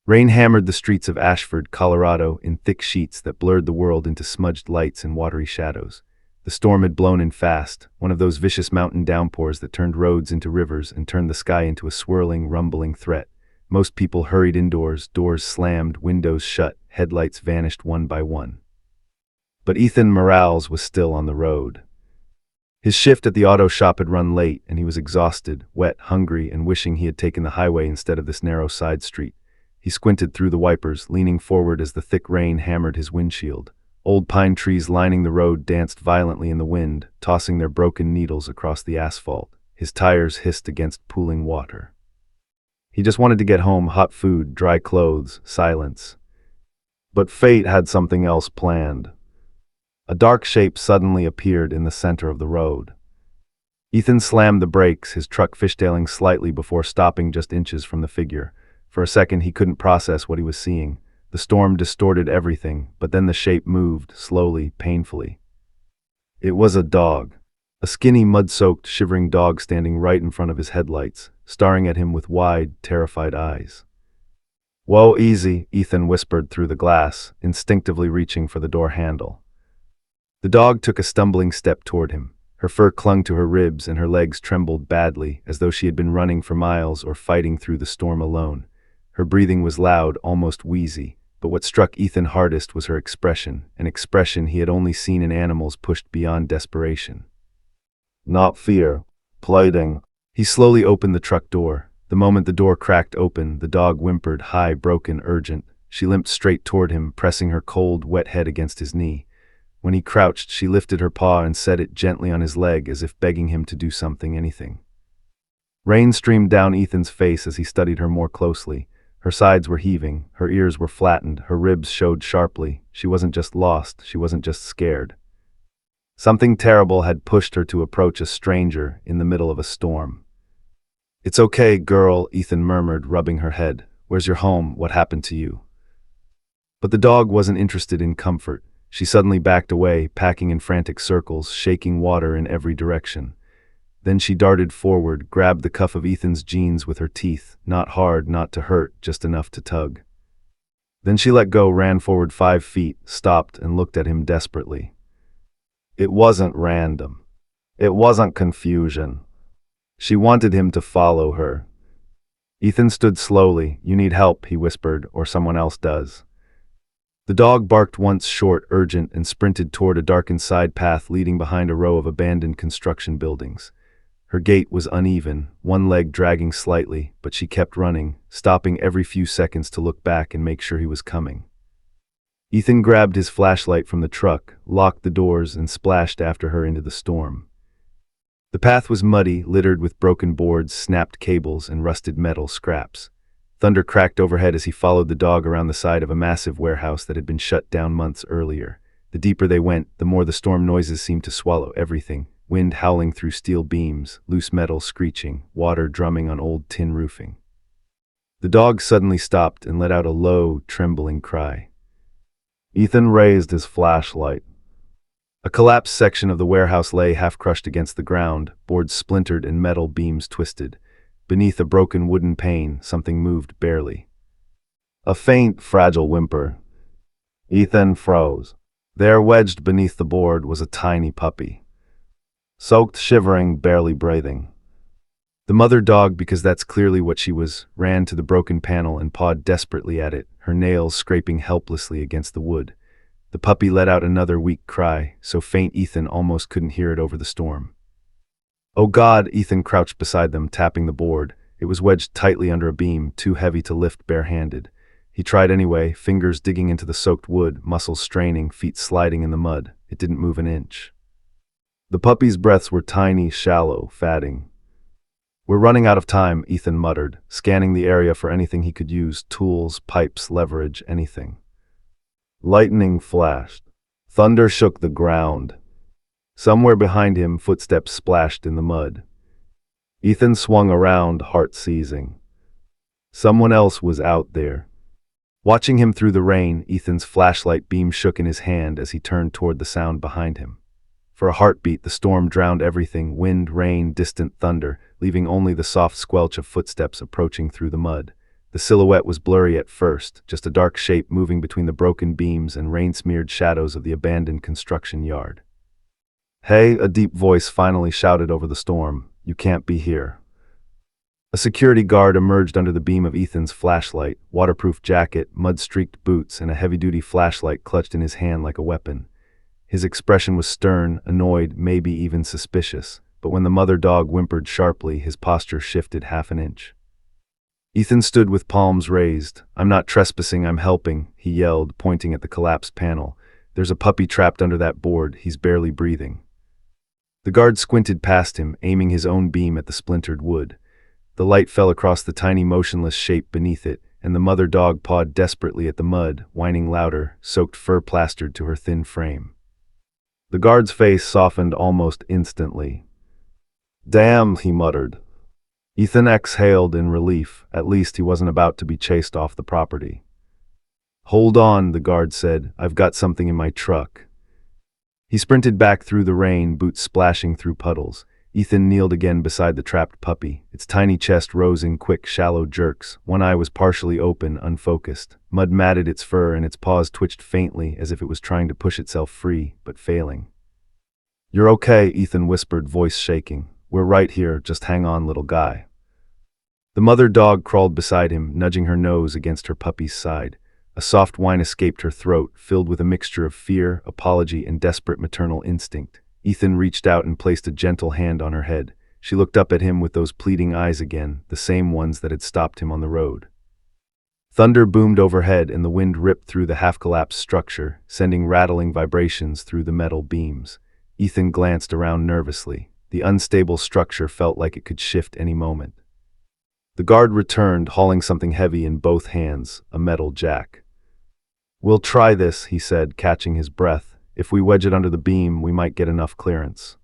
Rain hammered the streets of Ashford, Colorado, in thick sheets that blurred the world into smudged lights and watery shadows. The storm had blown in fast, one of those vicious mountain downpours that turned roads into rivers and turned the sky into a swirling, rumbling threat. Most people hurried indoors, doors slammed, windows shut, headlights vanished one by one. But Ethan Morales was still on the road. His shift at the auto shop had run late, and he was exhausted, wet, hungry, and wishing he had taken the highway instead of this narrow side street. He squinted through the wipers, leaning forward as the thick rain hammered his windshield. Old pine trees lining the road danced violently in the wind, tossing their broken needles across the asphalt. His tires hissed against pooling water. He just wanted to get home, hot food, dry clothes, silence. But fate had something else planned. A dark shape suddenly appeared in the center of the road. Ethan slammed the brakes, his truck fishtailing slightly before stopping just inches from the figure. For a second he couldn't process what he was seeing. The storm distorted everything, but then the shape moved, slowly, painfully. It was a dog. A skinny, mud-soaked, shivering dog standing right in front of his headlights, staring at him with wide, terrified eyes. "Whoa, easy," Ethan whispered through the glass, instinctively reaching for the door handle. The dog took a stumbling step toward him. Her fur clung to her ribs and her legs trembled badly, as though she had been running for miles or fighting through the storm alone. Her breathing was loud, almost wheezy, but what struck Ethan hardest was her expression, an expression he had only seen in animals pushed beyond desperation. Not fear, pleading. He slowly opened the truck door. The moment the door cracked open, the dog whimpered, high, broken, urgent. She limped straight toward him, pressing her cold, wet head against his knee. When he crouched, she lifted her paw and set it gently on his leg as if begging him to do something, anything. Rain streamed down Ethan's face as he studied her more closely. Her sides were heaving, her ears were flattened, her ribs showed sharply. She wasn't just lost, she wasn't just scared. Something terrible had pushed her to approach a stranger in the middle of a storm. "It's okay, girl," Ethan murmured, rubbing her head. "Where's your home? What happened to you?" But the dog wasn't interested in comfort. She suddenly backed away, packing in frantic circles, shaking water in every direction. Then she darted forward, grabbed the cuff of Ethan's jeans with her teeth, not hard, not to hurt, just enough to tug. Then she let go, ran forward 5 feet, stopped, and looked at him desperately. It wasn't random. It wasn't confusion. She wanted him to follow her. Ethan stood slowly. "You need help," he whispered, "or someone else does." The dog barked once, short, urgent, and sprinted toward a darkened side path leading behind a row of abandoned construction buildings. Her gait was uneven, one leg dragging slightly, but she kept running, stopping every few seconds to look back and make sure he was coming. Ethan grabbed his flashlight from the truck, locked the doors, and splashed after her into the storm. The path was muddy, littered with broken boards, snapped cables, and rusted metal scraps. Thunder cracked overhead as he followed the dog around the side of a massive warehouse that had been shut down months earlier. The deeper they went, the more the storm noises seemed to swallow everything. Wind howling through steel beams, loose metal screeching, water drumming on old tin roofing. The dog suddenly stopped and let out a low, trembling cry. Ethan raised his flashlight. A collapsed section of the warehouse lay half-crushed against the ground, boards splintered and metal beams twisted. Beneath a broken wooden pane, something moved barely. A faint, fragile whimper. Ethan froze. There, wedged beneath the board, was a tiny puppy. Soaked, shivering, barely breathing. The mother dog, because that's clearly what she was, ran to the broken panel and pawed desperately at it, her nails scraping helplessly against the wood. The puppy let out another weak cry, so faint Ethan almost couldn't hear it over the storm. "Oh God!" Ethan crouched beside them, tapping the board. It was wedged tightly under a beam, too heavy to lift barehanded. He tried anyway, fingers digging into the soaked wood, muscles straining, feet sliding in the mud. It didn't move an inch. The puppy's breaths were tiny, shallow, fatting. "We're running out of time," Ethan muttered, scanning the area for anything he could use, tools, pipes, leverage, anything. Lightning flashed. Thunder shook the ground. Somewhere behind him, footsteps splashed in the mud. Ethan swung around, heart seizing. Someone else was out there. Watching him through the rain, Ethan's flashlight beam shook in his hand as he turned toward the sound behind him. For a heartbeat, the storm drowned everything, wind, rain, distant thunder, leaving only the soft squelch of footsteps approaching through the mud. The silhouette was blurry at first, just a dark shape moving between the broken beams and rain-smeared shadows of the abandoned construction yard. "Hey," a deep voice finally shouted over the storm. "You can't be here." A security guard emerged under the beam of Ethan's flashlight, waterproof jacket, mud-streaked boots, and a heavy-duty flashlight clutched in his hand like a weapon. His expression was stern, annoyed, maybe even suspicious, but when the mother dog whimpered sharply, his posture shifted half an inch. Ethan stood with palms raised. "I'm not trespassing, I'm helping," he yelled, pointing at the collapsed panel. "There's a puppy trapped under that board, he's barely breathing." The guard squinted past him, aiming his own beam at the splintered wood. The light fell across the tiny motionless shape beneath it, and the mother dog pawed desperately at the mud, whining louder, soaked fur plastered to her thin frame. The guard's face softened almost instantly. "Damn," he muttered. Ethan exhaled in relief. At least he wasn't about to be chased off the property. "Hold on," the guard said. "I've got something in my truck." He sprinted back through the rain, boots splashing through puddles. Ethan kneeled again beside the trapped puppy. Its tiny chest rose in quick, shallow jerks. One eye was partially open, unfocused. Mud matted its fur, and its paws twitched faintly as if it was trying to push itself free, but failing. "You're okay," Ethan whispered, voice shaking. "We're right here, just hang on, little guy." The mother dog crawled beside him, nudging her nose against her puppy's side. A soft whine escaped her throat, filled with a mixture of fear, apology, and desperate maternal instinct. Ethan reached out and placed a gentle hand on her head. She looked up at him with those pleading eyes again, the same ones that had stopped him on the road. Thunder boomed overhead and the wind ripped through the half-collapsed structure, sending rattling vibrations through the metal beams. Ethan glanced around nervously. The unstable structure felt like it could shift any moment. The guard returned, hauling something heavy in both hands, a metal jack. "We'll try this," he said, catching his breath. "If we wedge it under the beam, we might get enough clearance."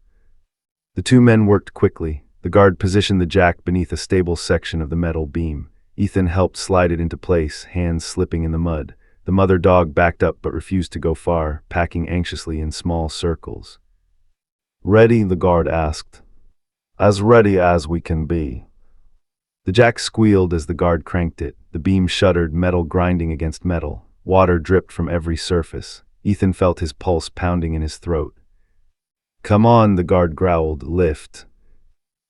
The two men worked quickly. The guard positioned the jack beneath a stable section of the metal beam. Ethan helped slide it into place, hands slipping in the mud. The mother dog backed up but refused to go far, packing anxiously in small circles. "Ready?" the guard asked. "As ready as we can be." The jack squealed as the guard cranked it. The beam shuddered, metal grinding against metal. Water dripped from every surface. Ethan felt his pulse pounding in his throat. "Come on," the guard growled. "Lift."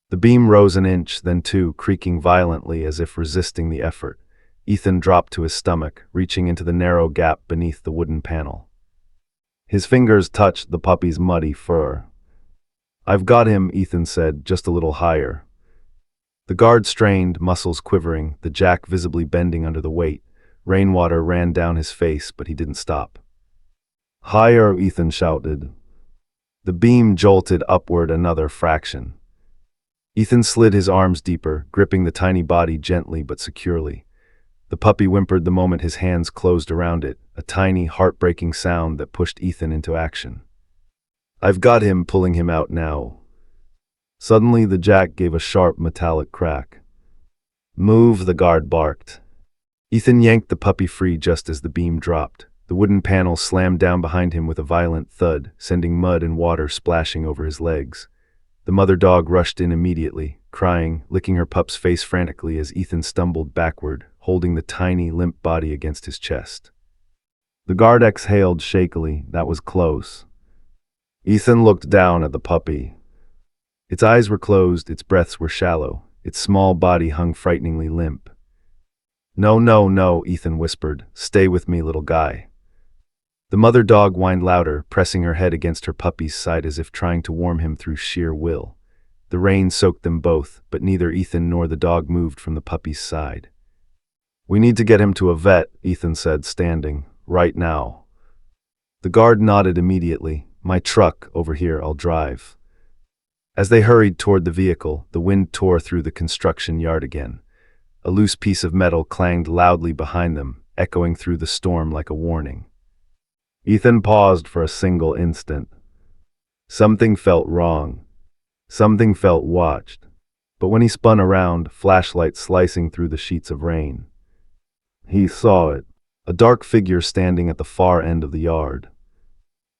The beam rose an inch, then two, creaking violently as if resisting the effort. Ethan dropped to his stomach, reaching into the narrow gap beneath the wooden panel. His fingers touched the puppy's muddy fur. "I've got him," Ethan said, just a little higher. The guard strained, muscles quivering, the jack visibly bending under the weight. Rainwater ran down his face, but he didn't stop. "Higher," Ethan shouted. The beam jolted upward another fraction. Ethan slid his arms deeper, gripping the tiny body gently but securely. The puppy whimpered the moment his hands closed around it, a tiny, heartbreaking sound that pushed Ethan into action. "I've got him," pulling him out now. Suddenly the jack gave a sharp metallic crack. "Move," the guard barked. Ethan yanked the puppy free just as the beam dropped. The wooden panel slammed down behind him with a violent thud, sending mud and water splashing over his legs. The mother dog rushed in immediately, crying, licking her pup's face frantically as Ethan stumbled backward, holding the tiny, limp body against his chest. The guard exhaled shakily. That was close. Ethan looked down at the puppy. Its eyes were closed, its breaths were shallow, its small body hung frighteningly limp. "No, no, no," Ethan whispered. "Stay with me, little guy." The mother dog whined louder, pressing her head against her puppy's side as if trying to warm him through sheer will. The rain soaked them both, but neither Ethan nor the dog moved from the puppy's side. "We need to get him to a vet," Ethan said, standing. "Right now." The guard nodded immediately. "My truck, over here, I'll drive." As they hurried toward the vehicle, the wind tore through the construction yard again. A loose piece of metal clanged loudly behind them, echoing through the storm like a warning. Ethan paused for a single instant. Something felt wrong. Something felt watched. But when he spun around, flashlight slicing through the sheets of rain, he saw it. A dark figure standing at the far end of the yard.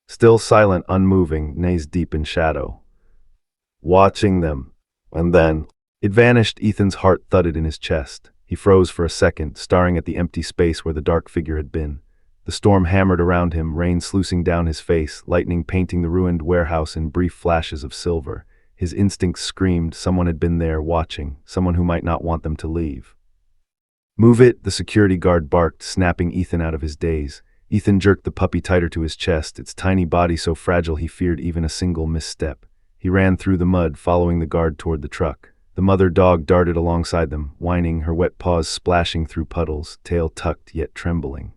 Still silent, unmoving, knees deep in shadow. Watching them. And then it vanished. Ethan's heart thudded in his chest. He froze for a second, staring at the empty space where the dark figure had been. The storm hammered around him, rain sluicing down his face, lightning painting the ruined warehouse in brief flashes of silver. His instincts screamed someone had been there, watching, someone who might not want them to leave. "Move it," the security guard barked, snapping Ethan out of his daze. Ethan jerked the puppy tighter to his chest, its tiny body so fragile he feared even a single misstep. He ran through the mud, following the guard toward the truck. The mother dog darted alongside them, whining, her wet paws splashing through puddles, tail tucked yet trembling.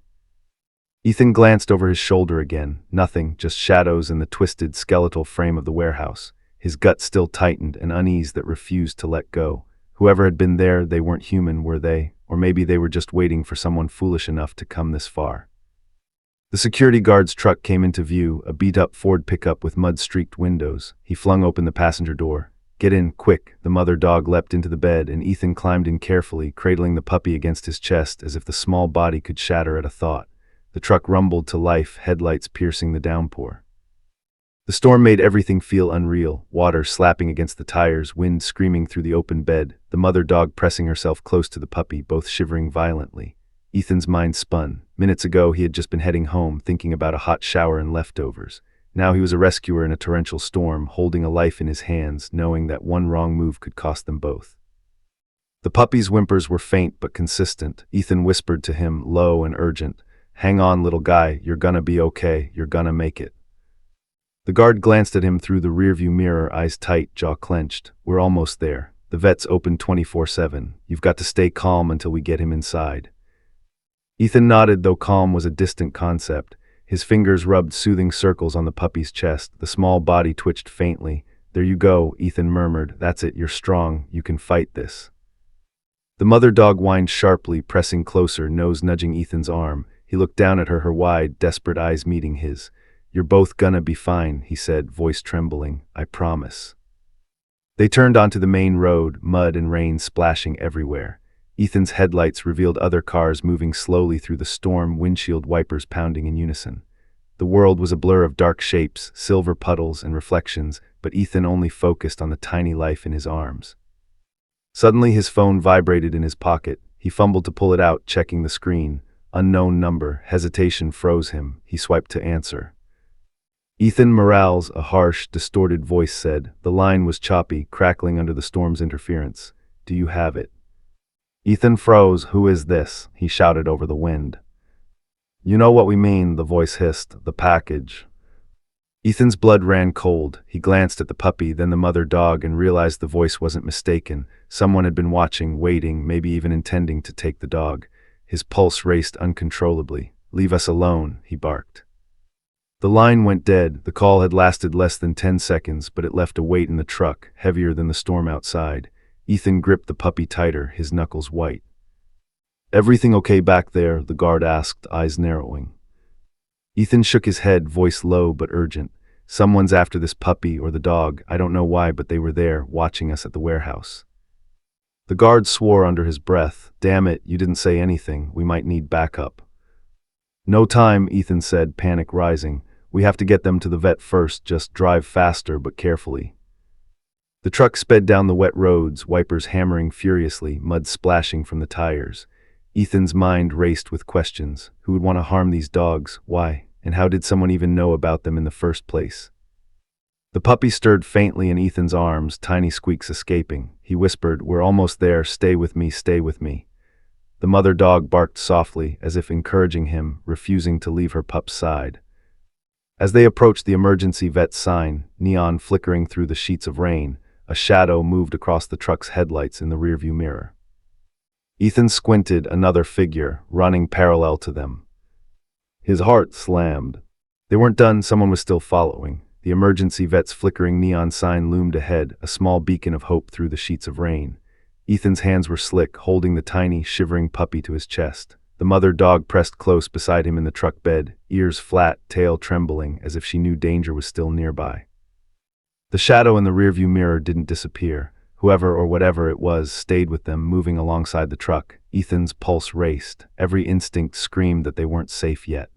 Ethan glanced over his shoulder again. Nothing, just shadows and the twisted, skeletal frame of the warehouse. His gut still tightened, an unease that refused to let go. Whoever had been there, they weren't human, were they? Or maybe they were just waiting for someone foolish enough to come this far. The security guard's truck came into view, a beat-up Ford pickup with mud-streaked windows. He flung open the passenger door. "Get in, quick." The mother dog leapt into the bed, and Ethan climbed in carefully, cradling the puppy against his chest as if the small body could shatter at a thought. The truck rumbled to life, headlights piercing the downpour. The storm made everything feel unreal, water slapping against the tires, wind screaming through the open bed, the mother dog pressing herself close to the puppy, both shivering violently. Ethan's mind spun. Minutes ago, he had just been heading home, thinking about a hot shower and leftovers. Now he was a rescuer in a torrential storm, holding a life in his hands, knowing that one wrong move could cost them both. The puppy's whimpers were faint but consistent. Ethan whispered to him, low and urgent, "Hang on, little guy, you're gonna be okay, you're gonna make it." The guard glanced at him through the rearview mirror, eyes tight, jaw clenched. "We're almost there. The vet's open 24/7. You've got to stay calm until we get him inside." Ethan nodded, though calm was a distant concept. His fingers rubbed soothing circles on the puppy's chest. The small body twitched faintly. "There you go," Ethan murmured. "That's it, you're strong. You can fight this." The mother dog whined sharply, pressing closer, nose nudging Ethan's arm. He looked down at her, her wide, desperate eyes meeting his. "You're both gonna be fine," he said, voice trembling. "I promise." They turned onto the main road, mud and rain splashing everywhere. Ethan's headlights revealed other cars moving slowly through the storm, windshield wipers pounding in unison. The world was a blur of dark shapes, silver puddles and reflections, but Ethan only focused on the tiny life in his arms. Suddenly his phone vibrated in his pocket. He fumbled to pull it out, checking the screen. Unknown number. Hesitation froze him. He swiped to answer. "Ethan Morales," a harsh, distorted voice said. The line was choppy, crackling under the storm's interference. "Do you have it?" Ethan froze. "Who is this?" he shouted over the wind. "You know what we mean," the voice hissed. "The package." Ethan's blood ran cold. He glanced at the puppy, then the mother dog, and realized the voice wasn't mistaken. Someone had been watching, waiting, maybe even intending to take the dog. His pulse raced uncontrollably. "Leave us alone," he barked. The line went dead. The call had lasted less than 10 seconds, but it left a weight in the truck, heavier than the storm outside. Ethan gripped the puppy tighter, his knuckles white. "Everything okay back there?" the guard asked, eyes narrowing. Ethan shook his head, voice low but urgent. "Someone's after this puppy or the dog. I don't know why, but they were there, watching us at the warehouse." The guard swore under his breath. "Damn it, you didn't say anything. We might need backup." "No time," Ethan said, panic rising. "We have to get them to the vet first. Just drive faster but carefully." The truck sped down the wet roads, wipers hammering furiously, mud splashing from the tires. Ethan's mind raced with questions. Who would want to harm these dogs? Why? And how did someone even know about them in the first place? The puppy stirred faintly in Ethan's arms, tiny squeaks escaping. He whispered, "We're almost there. Stay with me, stay with me." The mother dog barked softly, as if encouraging him, refusing to leave her pup's side. As they approached the emergency vet sign, neon flickering through the sheets of rain, a shadow moved across the truck's headlights in the rearview mirror. Ethan squinted, another figure, running parallel to them. His heart slammed. They weren't done, someone was still following. The emergency vet's flickering neon sign loomed ahead, a small beacon of hope through the sheets of rain. Ethan's hands were slick, holding the tiny, shivering puppy to his chest. The mother dog pressed close beside him in the truck bed, ears flat, tail trembling, as if she knew danger was still nearby. The shadow in the rearview mirror didn't disappear. Whoever or whatever it was stayed with them, moving alongside the truck. Ethan's pulse raced. Every instinct screamed that they weren't safe yet.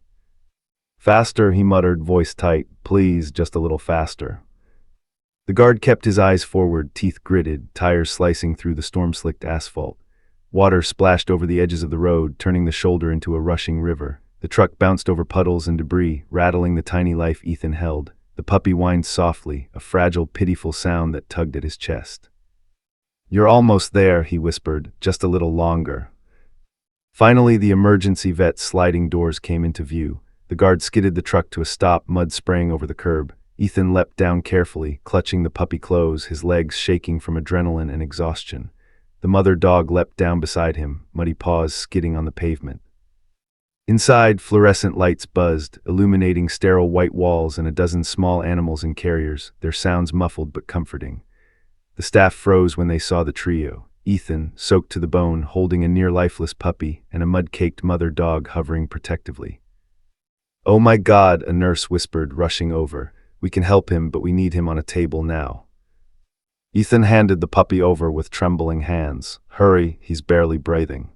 "Faster," he muttered, voice tight. "Please, just a little faster." The guard kept his eyes forward, teeth gritted, tires slicing through the storm-slicked asphalt. Water splashed over the edges of the road, turning the shoulder into a rushing river. The truck bounced over puddles and debris, rattling the tiny life Ethan held. The puppy whined softly, a fragile, pitiful sound that tugged at his chest. "You're almost there," he whispered, "just a little longer." Finally, the emergency vet's sliding doors came into view. The guard skidded the truck to a stop, mud spraying over the curb. Ethan leapt down carefully, clutching the puppy close, his legs shaking from adrenaline and exhaustion. The mother dog leapt down beside him, muddy paws skidding on the pavement. Inside, fluorescent lights buzzed, illuminating sterile white walls and a dozen small animals in carriers, their sounds muffled but comforting. The staff froze when they saw the trio. Ethan, soaked to the bone, holding a near-lifeless puppy, and a mud-caked mother dog hovering protectively. "Oh my God," a nurse whispered, rushing over. "We can help him, but we need him on a table now." Ethan handed the puppy over with trembling hands. "Hurry, he's barely breathing."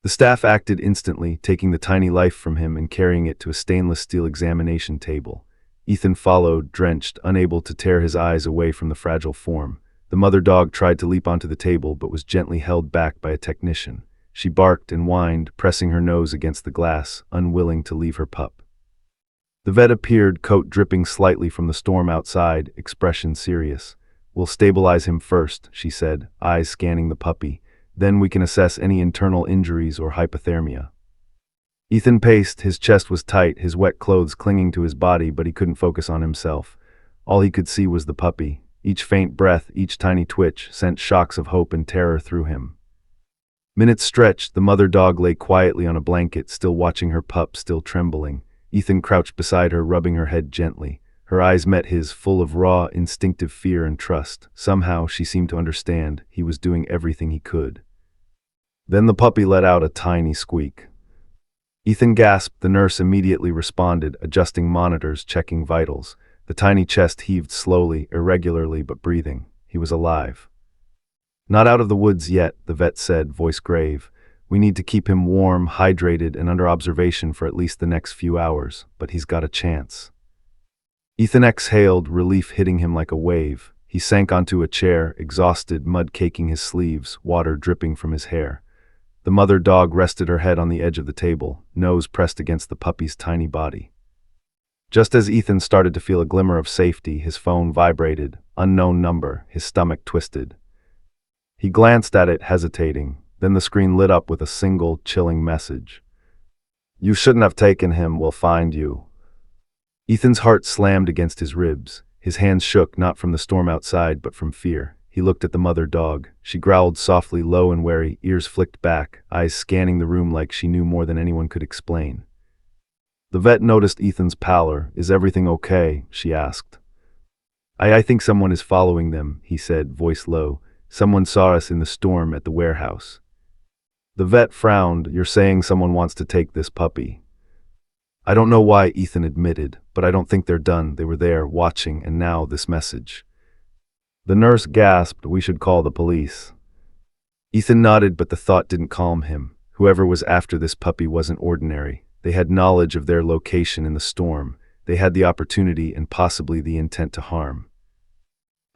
The staff acted instantly, taking the tiny life from him and carrying it to a stainless steel examination table. Ethan followed, drenched, unable to tear his eyes away from the fragile form. The mother dog tried to leap onto the table but was gently held back by a technician. She barked and whined, pressing her nose against the glass, unwilling to leave her pup. The vet appeared, coat dripping slightly from the storm outside, expression serious. "We'll stabilize him first," she said, eyes scanning the puppy. "Then we can assess any internal injuries or hypothermia." Ethan paced, his chest was tight, his wet clothes clinging to his body, but he couldn't focus on himself. All he could see was the puppy. Each faint breath, each tiny twitch, sent shocks of hope and terror through him. Minutes stretched, the mother dog lay quietly on a blanket, still watching her pup, still trembling. Ethan crouched beside her, rubbing her head gently. Her eyes met his, full of raw, instinctive fear and trust. Somehow, she seemed to understand. He was doing everything he could. Then the puppy let out a tiny squeak. Ethan gasped. The nurse immediately responded, adjusting monitors, checking vitals. The tiny chest heaved slowly, irregularly, but breathing. He was alive. "Not out of the woods yet," the vet said, voice grave. "We need to keep him warm, hydrated, and under observation for at least the next few hours, but he's got a chance." Ethan exhaled, relief hitting him like a wave. He sank onto a chair, exhausted, mud caking his sleeves, water dripping from his hair. The mother dog rested her head on the edge of the table, nose pressed against the puppy's tiny body. Just as Ethan started to feel a glimmer of safety, his phone vibrated. Unknown number, his stomach twisted. He glanced at it, hesitating. Then the screen lit up with a single, chilling message. "You shouldn't have taken him, we'll find you." Ethan's heart slammed against his ribs. His hands shook, not from the storm outside, but from fear. He looked at the mother dog. She growled softly, low and wary, ears flicked back, eyes scanning the room like she knew more than anyone could explain. The vet noticed Ethan's pallor. "Is everything okay?" she asked. I think someone is following them," he said, voice low. "Someone saw us in the storm at the warehouse." The vet frowned. "You're saying someone wants to take this puppy?" "I don't know why," Ethan admitted, "but I don't think they're done. They were there, watching, and now this message." The nurse gasped. "We should call the police." Ethan nodded, but the thought didn't calm him. Whoever was after this puppy wasn't ordinary. They had knowledge of their location in the storm. They had the opportunity and possibly the intent to harm.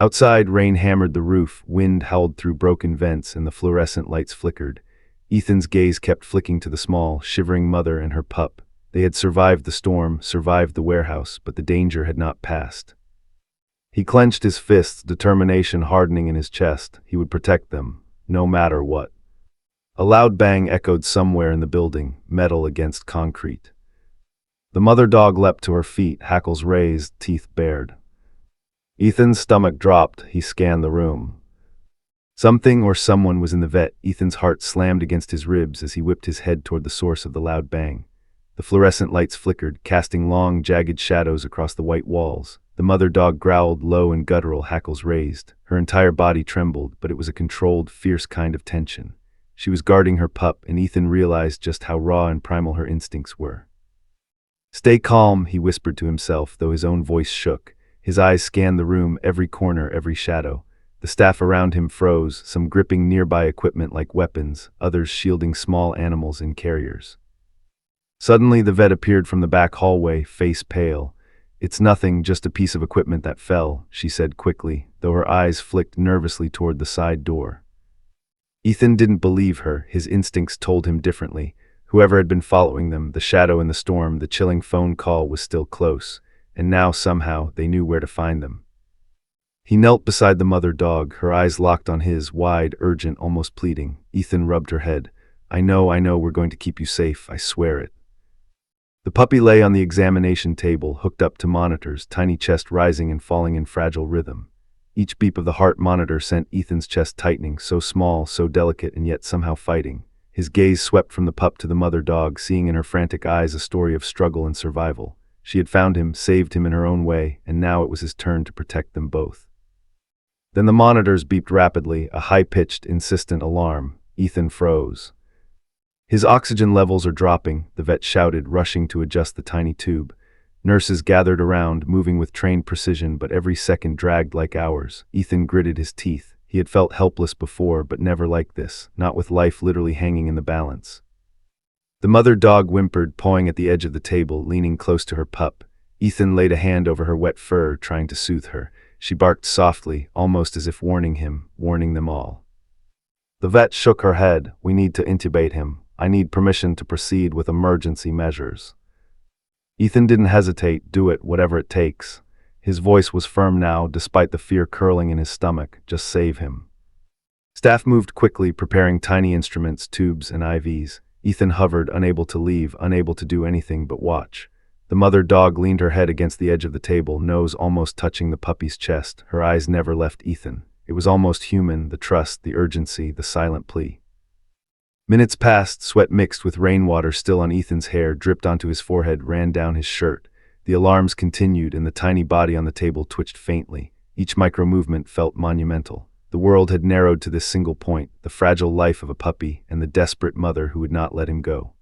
Outside, rain hammered the roof, wind howled through broken vents, and the fluorescent lights flickered. Ethan's gaze kept flicking to the small, shivering mother and her pup. They had survived the storm, survived the warehouse, but the danger had not passed. He clenched his fists, determination hardening in his chest. He would protect them, no matter what. A loud bang echoed somewhere in the building, metal against concrete. The mother dog leapt to her feet, hackles raised, teeth bared. Ethan's stomach dropped. He scanned the room. Something or someone was in the vet. Ethan's heart slammed against his ribs as he whipped his head toward the source of the loud bang. The fluorescent lights flickered, casting long, jagged shadows across the white walls. The mother dog growled, low and guttural, hackles raised. Her entire body trembled, but it was a controlled, fierce kind of tension. She was guarding her pup, and Ethan realized just how raw and primal her instincts were. "Stay calm," he whispered to himself, though his own voice shook. His eyes scanned the room, every corner, every shadow. The staff around him froze, some gripping nearby equipment like weapons, others shielding small animals in carriers. Suddenly, the vet appeared from the back hallway, face pale. "It's nothing, just a piece of equipment that fell," she said quickly, though her eyes flicked nervously toward the side door. Ethan didn't believe her, his instincts told him differently. Whoever had been following them, the shadow in the storm, the chilling phone call was still close, and now somehow they knew where to find them. He knelt beside the mother dog, her eyes locked on his, wide, urgent, almost pleading. Ethan rubbed her head. I know, we're going to keep you safe, I swear it. The puppy lay on the examination table, hooked up to monitors, tiny chest rising and falling in fragile rhythm. Each beep of the heart monitor sent Ethan's chest tightening, so small, so delicate, and yet somehow fighting. His gaze swept from the pup to the mother dog, seeing in her frantic eyes a story of struggle and survival. She had found him, saved him in her own way, and now it was his turn to protect them both. Then the monitors beeped rapidly, a high-pitched, insistent alarm. Ethan froze. His oxygen levels are dropping, the vet shouted, rushing to adjust the tiny tube. Nurses gathered around, moving with trained precision, but every second dragged like hours. Ethan gritted his teeth. He had felt helpless before, but never like this, not with life literally hanging in the balance. The mother dog whimpered, pawing at the edge of the table, leaning close to her pup. Ethan laid a hand over her wet fur, trying to soothe her. She barked softly, almost as if warning him, warning them all. The vet shook her head. We need to intubate him. I need permission to proceed with emergency measures. Ethan didn't hesitate. Do it, whatever it takes. His voice was firm now, despite the fear curling in his stomach. Just save him. Staff moved quickly, preparing tiny instruments, tubes, and IVs. Ethan hovered, unable to leave, unable to do anything but watch. The mother dog leaned her head against the edge of the table, nose almost touching the puppy's chest. Her eyes never left Ethan. It was almost human, the trust, the urgency, the silent plea. Minutes passed, sweat mixed with rainwater still on Ethan's hair, dripped onto his forehead, ran down his shirt. The alarms continued, and the tiny body on the table twitched faintly. Each micro-movement felt monumental. The world had narrowed to this single point, the fragile life of a puppy, and the desperate mother who would not let him go.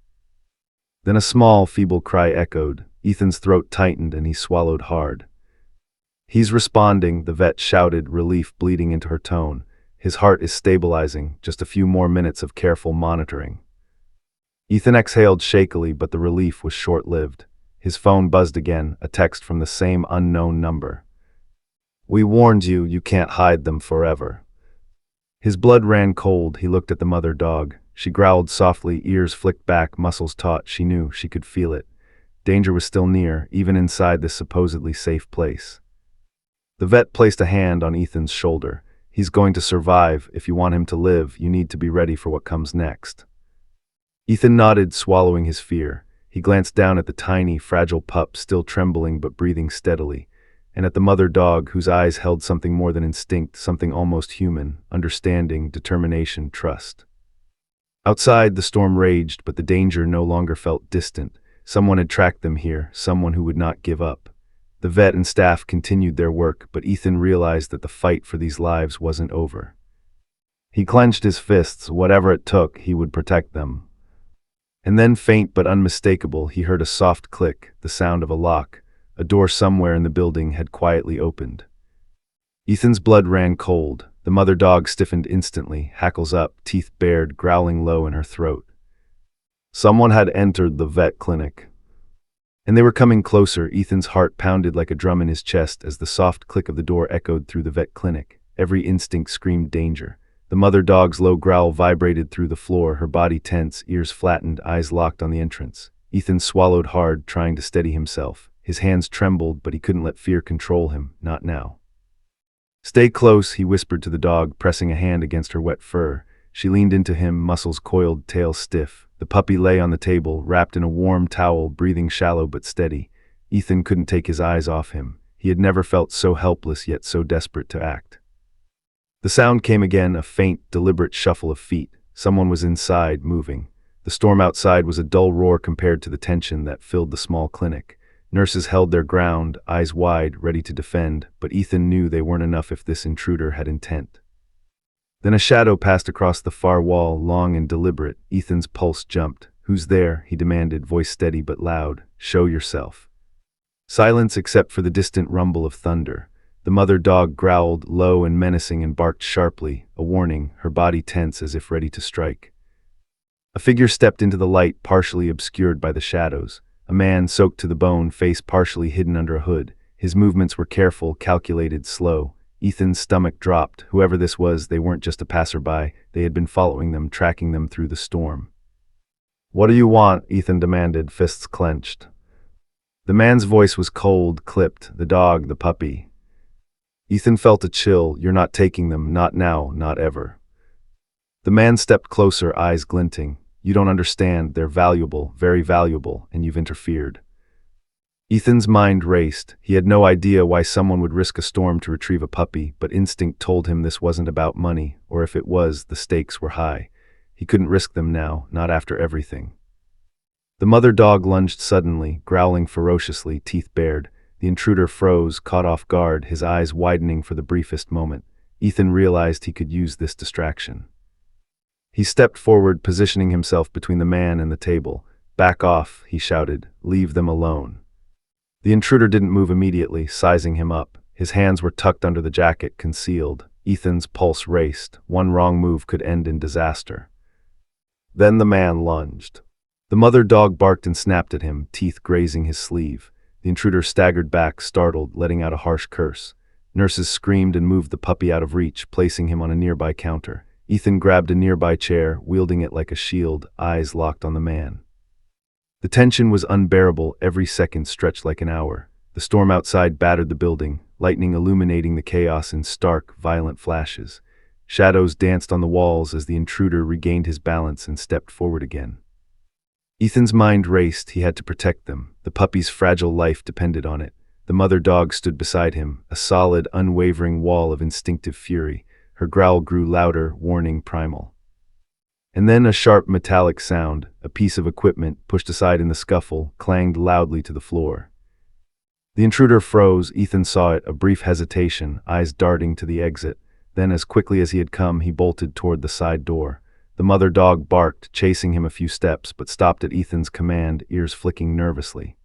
Then a small, feeble cry echoed. Ethan's throat tightened, and he swallowed hard. He's responding, the vet shouted, relief bleeding into her tone. His heart is stabilizing, just a few more minutes of careful monitoring. Ethan exhaled shakily, but the relief was short-lived. His phone buzzed again, a text from the same unknown number. We warned you, you can't hide them forever. His blood ran cold. He looked at the mother dog. She growled softly, ears flicked back, muscles taut. She knew, she could feel it. Danger was still near, even inside this supposedly safe place. The vet placed a hand on Ethan's shoulder. He's going to survive. If you want him to live, you need to be ready for what comes next. Ethan nodded, swallowing his fear. He glanced down at the tiny, fragile pup, still trembling but breathing steadily, and at the mother dog, whose eyes held something more than instinct, something almost human, understanding, determination, trust. Outside, the storm raged, but the danger no longer felt distant. Someone had tracked them here, someone who would not give up. The vet and staff continued their work, but Ethan realized that the fight for these lives wasn't over. He clenched his fists. Whatever it took, he would protect them. And then, faint but unmistakable, he heard a soft click, the sound of a lock. A door somewhere in the building had quietly opened. Ethan's blood ran cold. The mother dog stiffened instantly, hackles up, teeth bared, growling low in her throat. Someone had entered the vet clinic. And they were coming closer. Ethan's heart pounded like a drum in his chest as the soft click of the door echoed through the vet clinic. Every instinct screamed danger. The mother dog's low growl vibrated through the floor, her body tense, ears flattened, eyes locked on the entrance. Ethan swallowed hard, trying to steady himself. His hands trembled, but he couldn't let fear control him, not now. Stay close, he whispered to the dog, pressing a hand against her wet fur. She leaned into him, muscles coiled, tail stiff. The puppy lay on the table, wrapped in a warm towel, breathing shallow but steady. Ethan couldn't take his eyes off him. He had never felt so helpless yet so desperate to act. The sound came again, a faint, deliberate shuffle of feet. Someone was inside, moving. The storm outside was a dull roar compared to the tension that filled the small clinic. Nurses held their ground, eyes wide, ready to defend, but Ethan knew they weren't enough if this intruder had intent. Then a shadow passed across the far wall, long and deliberate. Ethan's pulse jumped. Who's there? He demanded, voice steady but loud. Show yourself. Silence except for the distant rumble of thunder. The mother dog growled, low and menacing, and barked sharply, a warning, her body tense as if ready to strike. A figure stepped into the light, partially obscured by the shadows. A man soaked to the bone, face partially hidden under a hood. His movements were careful, calculated, slow. Ethan's stomach dropped. Whoever this was, they weren't just a passerby. They had been following them, tracking them through the storm. "What do you want?" Ethan demanded, fists clenched. The man's voice was cold, clipped. "The dog, the puppy." Ethan felt a chill. "You're not taking them. Not now, not ever." The man stepped closer, eyes glinting. "You don't understand. They're valuable, very valuable, and you've interfered." Ethan's mind raced. He had no idea why someone would risk a storm to retrieve a puppy, but instinct told him this wasn't about money, or if it was, the stakes were high. He couldn't risk them now, not after everything. The mother dog lunged suddenly, growling ferociously, teeth bared. The intruder froze, caught off guard, his eyes widening for the briefest moment. Ethan realized he could use this distraction. He stepped forward, positioning himself between the man and the table. "Back off," he shouted. "Leave them alone." The intruder didn't move immediately, sizing him up. His hands were tucked under the jacket, concealed. Ethan's pulse raced. One wrong move could end in disaster. Then the man lunged. The mother dog barked and snapped at him, teeth grazing his sleeve. The intruder staggered back, startled, letting out a harsh curse. Nurses screamed and moved the puppy out of reach, placing him on a nearby counter. Ethan grabbed a nearby chair, wielding it like a shield, eyes locked on the man. The tension was unbearable, every second stretched like an hour. The storm outside battered the building, lightning illuminating the chaos in stark, violent flashes. Shadows danced on the walls as the intruder regained his balance and stepped forward again. Ethan's mind raced. He had to protect them. The puppy's fragile life depended on it. The mother dog stood beside him, a solid, unwavering wall of instinctive fury. Her growl grew louder, warning primal. And then a sharp metallic sound, a piece of equipment, pushed aside in the scuffle, clanged loudly to the floor. The intruder froze. Ethan saw it, a brief hesitation, eyes darting to the exit. Then, as quickly as he had come, he bolted toward the side door. The mother dog barked, chasing him a few steps, but stopped at Ethan's command, ears flicking nervously.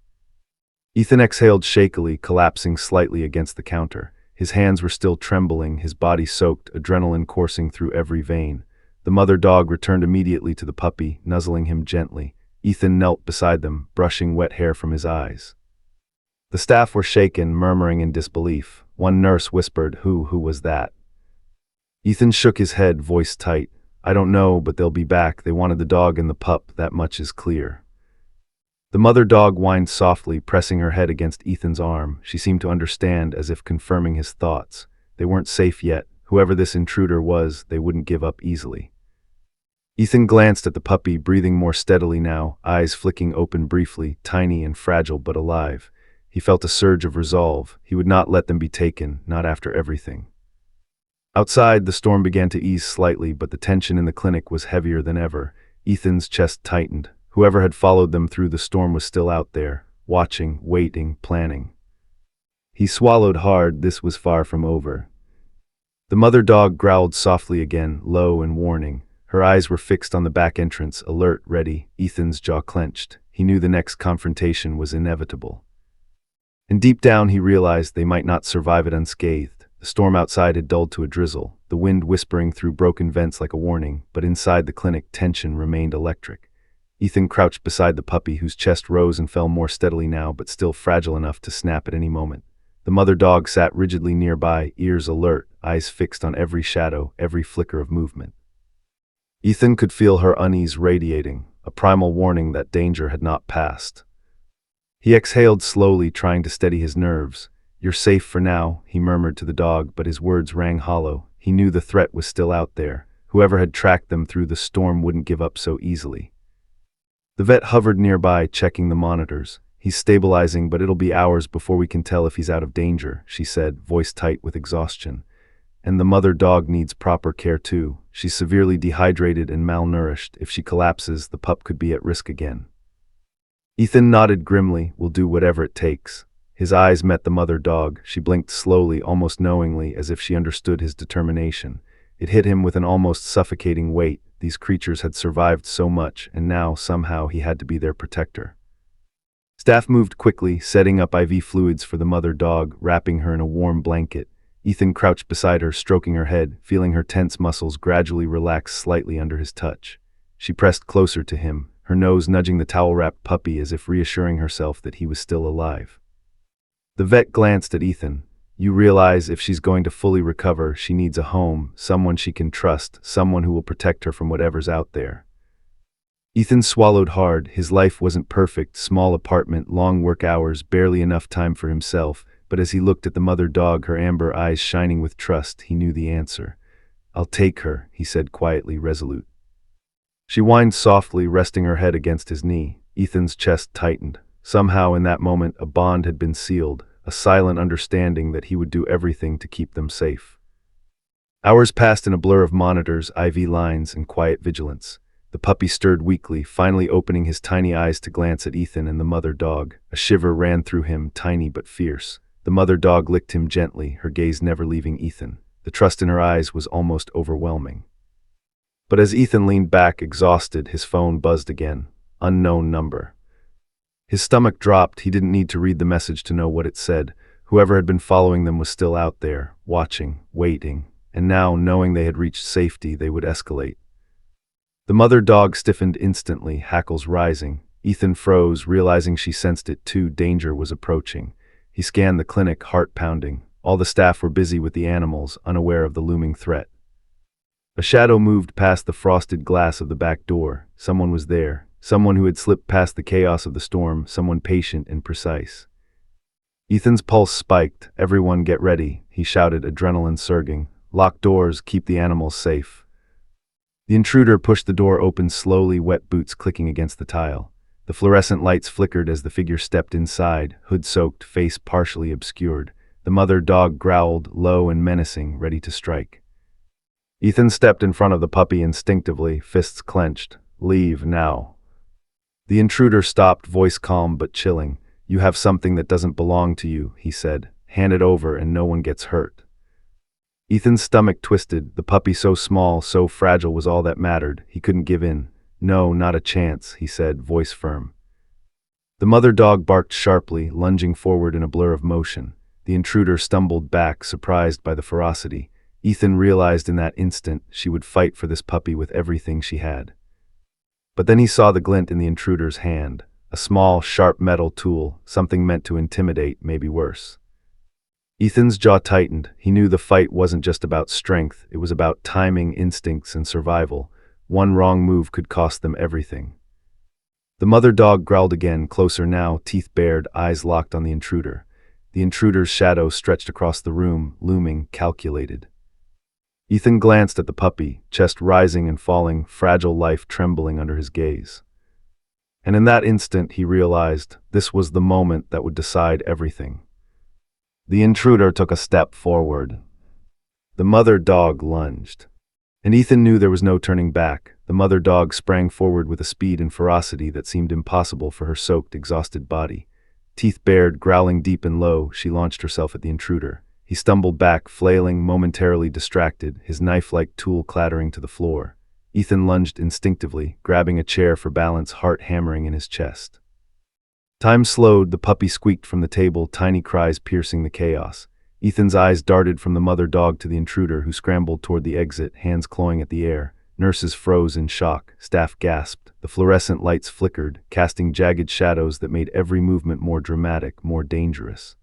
Ethan exhaled shakily, collapsing slightly against the counter. His hands were still trembling, his body soaked, adrenaline coursing through every vein. The mother dog returned immediately to the puppy, nuzzling him gently. Ethan knelt beside them, brushing wet hair from his eyes. The staff were shaken, murmuring in disbelief. One nurse whispered, Who was that?" Ethan shook his head, voice tight. "I don't know, but they'll be back. They wanted the dog and the pup, that much is clear." The mother dog whined softly, pressing her head against Ethan's arm. She seemed to understand, as if confirming his thoughts. They weren't safe yet. Whoever this intruder was, they wouldn't give up easily. Ethan glanced at the puppy, breathing more steadily now, eyes flicking open briefly, tiny and fragile but alive. He felt a surge of resolve. He would not let them be taken, not after everything. Outside, the storm began to ease slightly, but the tension in the clinic was heavier than ever. Ethan's chest tightened. Whoever had followed them through the storm was still out there, watching, waiting, planning. He swallowed hard. This was far from over. The mother dog growled softly again, low and warning. Her eyes were fixed on the back entrance, alert, ready. Ethan's jaw clenched. He knew the next confrontation was inevitable. And deep down he realized they might not survive it unscathed. The storm outside had dulled to a drizzle, the wind whispering through broken vents like a warning, but inside the clinic tension remained electric. Ethan crouched beside the puppy, whose chest rose and fell more steadily now, but still fragile enough to snap at any moment. The mother dog sat rigidly nearby, ears alert, eyes fixed on every shadow, every flicker of movement. Ethan could feel her unease radiating, a primal warning that danger had not passed. He exhaled slowly, trying to steady his nerves. "You're safe for now," he murmured to the dog, but his words rang hollow. He knew the threat was still out there. Whoever had tracked them through the storm wouldn't give up so easily. The vet hovered nearby, checking the monitors. "He's stabilizing, but it'll be hours before we can tell if he's out of danger," she said, voice tight with exhaustion. "And the mother dog needs proper care too. She's severely dehydrated and malnourished. If she collapses, the pup could be at risk again." Ethan nodded grimly. "We'll do whatever it takes." His eyes met the mother dog. She blinked slowly, almost knowingly, as if she understood his determination. It hit him with an almost suffocating weight. These creatures had survived so much, and now, somehow, he had to be their protector. Staff moved quickly, setting up IV fluids for the mother dog, wrapping her in a warm blanket. Ethan crouched beside her, stroking her head, feeling her tense muscles gradually relax slightly under his touch. She pressed closer to him, her nose nudging the towel-wrapped puppy as if reassuring herself that he was still alive. The vet glanced at Ethan. You realize if she's going to fully recover, she needs a home, someone she can trust, someone who will protect her from whatever's out there. Ethan swallowed hard. His life wasn't perfect, small apartment, long work hours, barely enough time for himself, but as he looked at the mother dog, her amber eyes shining with trust, he knew the answer. "I'll take her," he said quietly, resolute. She whined softly, resting her head against his knee. Ethan's chest tightened. Somehow in that moment a bond had been sealed, a silent understanding that he would do everything to keep them safe. Hours passed in a blur of monitors, IV lines, and quiet vigilance. The puppy stirred weakly, finally opening his tiny eyes to glance at Ethan and the mother dog. A shiver ran through him, tiny but fierce. The mother dog licked him gently, her gaze never leaving Ethan. The trust in her eyes was almost overwhelming. But as Ethan leaned back, exhausted, his phone buzzed again. Unknown number. His stomach dropped. He didn't need to read the message to know what it said. Whoever had been following them was still out there, watching, waiting. And now, knowing they had reached safety, they would escalate. The mother dog stiffened instantly, hackles rising. Ethan froze, realizing she sensed it too. Danger was approaching. He scanned the clinic, heart pounding. All the staff were busy with the animals, unaware of the looming threat. A shadow moved past the frosted glass of the back door. Someone was there. Someone who had slipped past the chaos of the storm. Someone patient and precise. Ethan's pulse spiked. "Everyone get ready," he shouted, adrenaline surging. "Lock doors, keep the animals safe." The intruder pushed the door open slowly, wet boots clicking against the tile. The fluorescent lights flickered as the figure stepped inside, hood-soaked, face partially obscured. The mother dog growled, low and menacing, ready to strike. Ethan stepped in front of the puppy instinctively, fists clenched. "Leave, now." The intruder stopped, voice calm but chilling. "You have something that doesn't belong to you," he said. "Hand it over and no one gets hurt." Ethan's stomach twisted. The puppy, so small, so fragile, was all that mattered. He couldn't give in. "No, not a chance," he said, voice firm. The mother dog barked sharply, lunging forward in a blur of motion. The intruder stumbled back, surprised by the ferocity. Ethan realized in that instant she would fight for this puppy with everything she had. But then he saw the glint in the intruder's hand. A small, sharp metal tool, something meant to intimidate, maybe worse. Ethan's jaw tightened. He knew the fight wasn't just about strength, it was about timing, instincts, and survival. One wrong move could cost them everything. The mother dog growled again, closer now, teeth bared, eyes locked on the intruder. The intruder's shadow stretched across the room, looming, calculated. Ethan glanced at the puppy, chest rising and falling, fragile life trembling under his gaze. And in that instant he realized this was the moment that would decide everything. The intruder took a step forward. The mother dog lunged. And Ethan knew there was no turning back. The mother dog sprang forward with a speed and ferocity that seemed impossible for her soaked, exhausted body. Teeth bared, growling deep and low, she launched herself at the intruder. He stumbled back, flailing, momentarily distracted, his knife-like tool clattering to the floor. Ethan lunged instinctively, grabbing a chair for balance, heart hammering in his chest. Time slowed, the puppy squeaked from the table, tiny cries piercing the chaos. Ethan's eyes darted from the mother dog to the intruder, who scrambled toward the exit, hands clawing at the air. Nurses froze in shock, staff gasped. The fluorescent lights flickered, casting jagged shadows that made every movement more dramatic, more dangerous.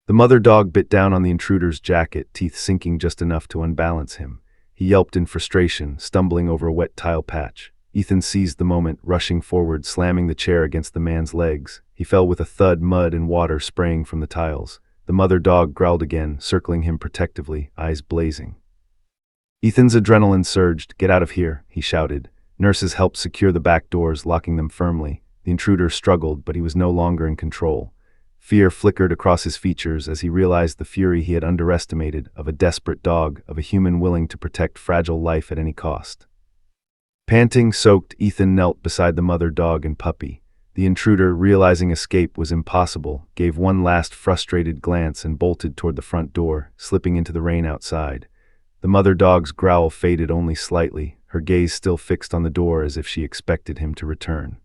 The mother dog bit down on the intruder's jacket, teeth sinking just enough to unbalance him. He yelped in frustration, stumbling over a wet tile patch. Ethan seized the moment, rushing forward, slamming the chair against the man's legs. He fell with a thud, mud and water spraying from the tiles. The mother dog growled again, circling him protectively, eyes blazing. Ethan's adrenaline surged. "Get out of here," he shouted. Nurses helped secure the back doors, locking them firmly. The intruder struggled, but he was no longer in control. Fear flickered across his features as he realized the fury he had underestimated, of a desperate dog, of a human willing to protect fragile life at any cost. Panting, soaked, Ethan knelt beside the mother dog and puppy. The intruder, realizing escape was impossible, gave one last frustrated glance and bolted toward the front door, slipping into the rain outside. The mother dog's growl faded only slightly, her gaze still fixed on the door as if she expected him to return.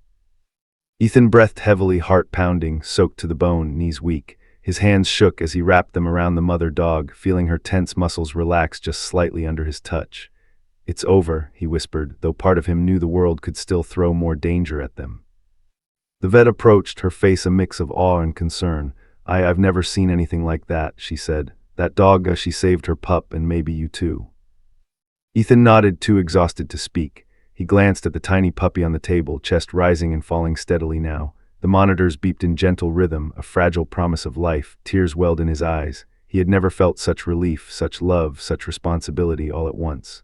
Ethan breathed heavily, heart pounding, soaked to the bone, knees weak. His hands shook as he wrapped them around the mother dog, feeling her tense muscles relax just slightly under his touch. "It's over," he whispered, though part of him knew the world could still throw more danger at them. The vet approached, her face a mix of awe and concern. I've never seen anything like that, she said. That dog, she saved her pup and maybe you too. Ethan nodded, too exhausted to speak. He glanced at the tiny puppy on the table, chest rising and falling steadily now. The monitors beeped in gentle rhythm, a fragile promise of life. Tears welled in his eyes. He had never felt such relief, such love, such responsibility all at once.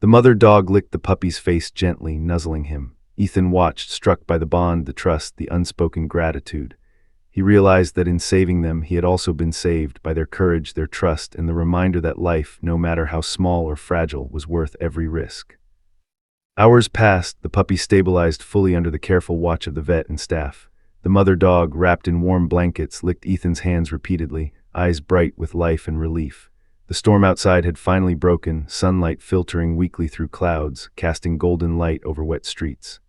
The mother dog licked the puppy's face gently, nuzzling him. Ethan watched, struck by the bond, the trust, the unspoken gratitude. He realized that in saving them, he had also been saved by their courage, their trust, and the reminder that life, no matter how small or fragile, was worth every risk. Hours passed, the puppy stabilized fully under the careful watch of the vet and staff. The mother dog, wrapped in warm blankets, licked Ethan's hands repeatedly, eyes bright with life and relief. The storm outside had finally broken, sunlight filtering weakly through clouds, casting golden light over wet streets.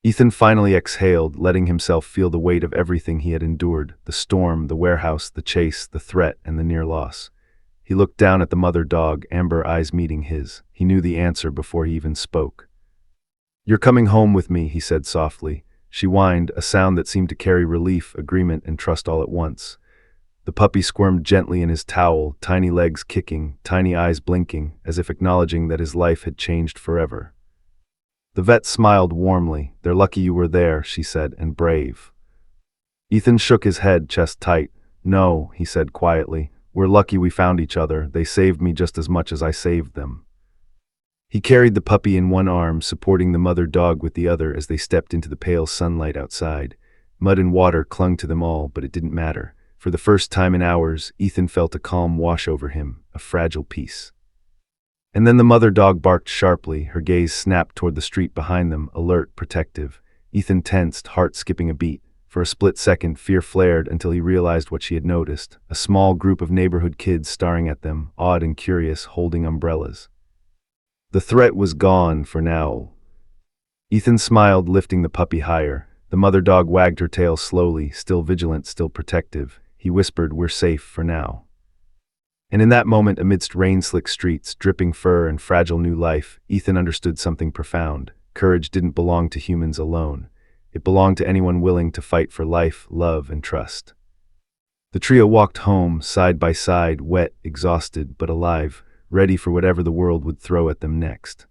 Ethan finally exhaled, letting himself feel the weight of everything he had endured, the storm, the warehouse, the chase, the threat, and the near loss. He looked down at the mother dog, amber eyes meeting his. He knew the answer before he even spoke. "You're coming home with me," he said softly. She whined, a sound that seemed to carry relief, agreement, and trust all at once. The puppy squirmed gently in his towel, tiny legs kicking, tiny eyes blinking, as if acknowledging that his life had changed forever. The vet smiled warmly. "They're lucky you were there," she said, "and brave." Ethan shook his head, chest tight. "No," he said quietly. "We're lucky we found each other. They saved me just as much as I saved them." He carried the puppy in one arm, supporting the mother dog with the other as they stepped into the pale sunlight outside. Mud and water clung to them all, but it didn't matter. For the first time in hours, Ethan felt a calm wash over him, a fragile peace. And then the mother dog barked sharply, her gaze snapped toward the street behind them, alert, protective. Ethan tensed, heart skipping a beat. For a split second, fear flared until he realized what she had noticed. A small group of neighborhood kids staring at them, awed and curious, holding umbrellas. The threat was gone for now. Ethan smiled, lifting the puppy higher. The mother dog wagged her tail slowly, still vigilant, still protective. He whispered, "We're safe for now." And in that moment, amidst rain-slick streets, dripping fur, and fragile new life, Ethan understood something profound. Courage didn't belong to humans alone. It belonged to anyone willing to fight for life, love, and trust. The trio walked home, side by side, wet, exhausted, but alive, ready for whatever the world would throw at them next.